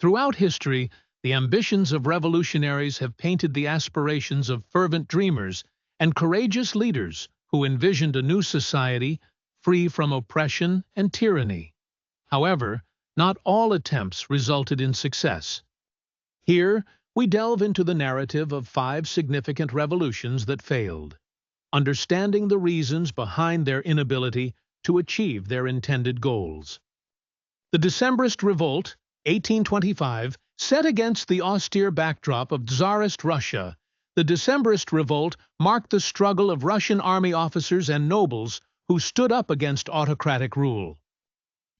Throughout history, the ambitions of revolutionaries have painted the aspirations of fervent dreamers and courageous leaders who envisioned a new society free from oppression and tyranny. However, not all attempts resulted in success. Here, we delve into the narrative of 5 significant revolutions that failed, understanding the reasons behind their inability to achieve their intended goals. The Decembrist Revolt, 1825, set against the austere backdrop of Tsarist Russia. The Decembrist Revolt marked the struggle of Russian army officers and nobles who stood up against autocratic rule.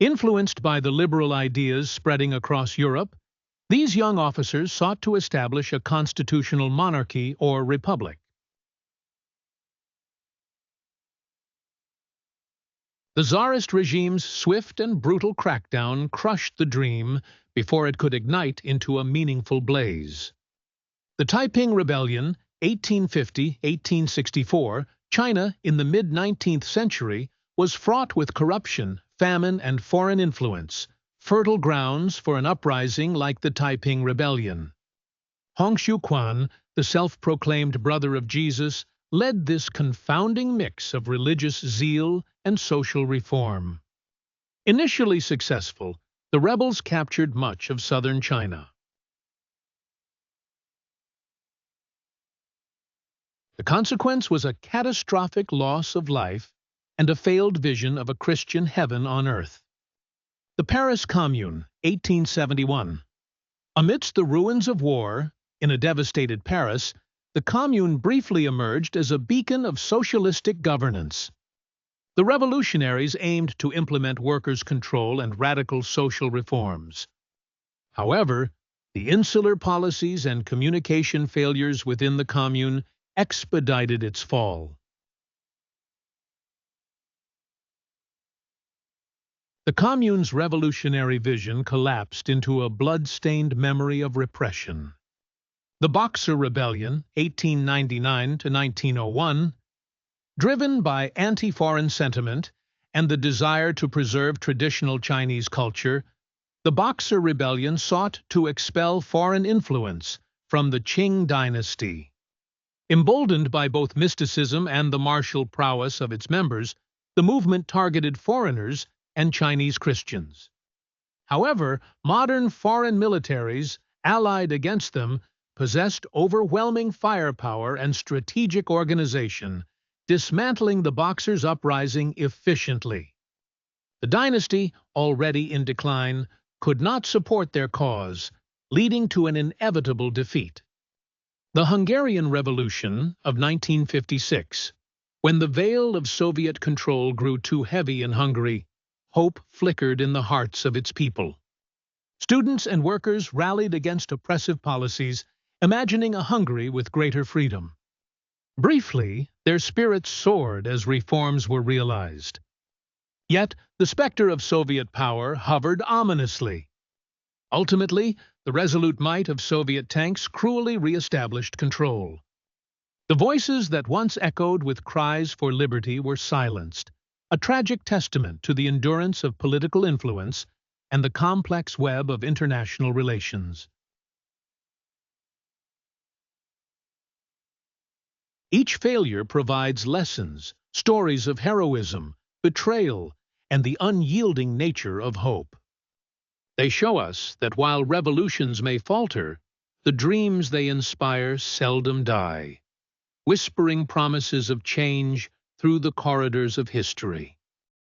Influenced by the liberal ideas spreading across Europe, these young officers sought to establish a constitutional monarchy or republic. The Tsarist regime's swift and brutal crackdown crushed the dream before it could ignite into a meaningful blaze. The Taiping Rebellion, 1850–1864, China in the mid-19th century, was fraught with corruption, famine, and foreign influence, fertile grounds for an uprising like the Taiping Rebellion. Hong Xiuquan, the self-proclaimed brother of Jesus, led this confounding mix of religious zeal and social reform. Initially successful, the rebels captured much of southern China. The consequence was a catastrophic loss of life and a failed vision of a Christian heaven on earth. The Paris Commune, 1871. Amidst the ruins of war, in a devastated Paris, the Commune briefly emerged as a beacon of socialistic governance. The revolutionaries aimed to implement workers' control and radical social reforms. However, the insular policies and communication failures within the Commune expedited its fall. The Commune's revolutionary vision collapsed into a blood-stained memory of repression. The Boxer Rebellion, 1899–1901, driven by anti-foreign sentiment and the desire to preserve traditional Chinese culture, the Boxer Rebellion sought to expel foreign influence from the Qing dynasty. Emboldened by both mysticism and the martial prowess of its members, the movement targeted foreigners and Chinese Christians. However, modern foreign militaries, allied against them, possessed overwhelming firepower and strategic organization, dismantling the Boxers' uprising efficiently. The dynasty, already in decline, could not support their cause, leading to an inevitable defeat. The Hungarian Revolution of 1956. When the veil of Soviet control grew too heavy in Hungary, hope flickered in the hearts of its people. Students and workers rallied against oppressive policies, imagining a Hungary with greater freedom. Briefly, their spirits soared as reforms were realized. Yet, the specter of Soviet power hovered ominously. Ultimately, the resolute might of Soviet tanks cruelly re-established control. The voices that once echoed with cries for liberty were silenced, a tragic testament to the endurance of political influence and the complex web of international relations. Each failure provides lessons, stories of heroism, betrayal, and the unyielding nature of hope. They show us that while revolutions may falter, the dreams they inspire seldom die, whispering promises of change through the corridors of history.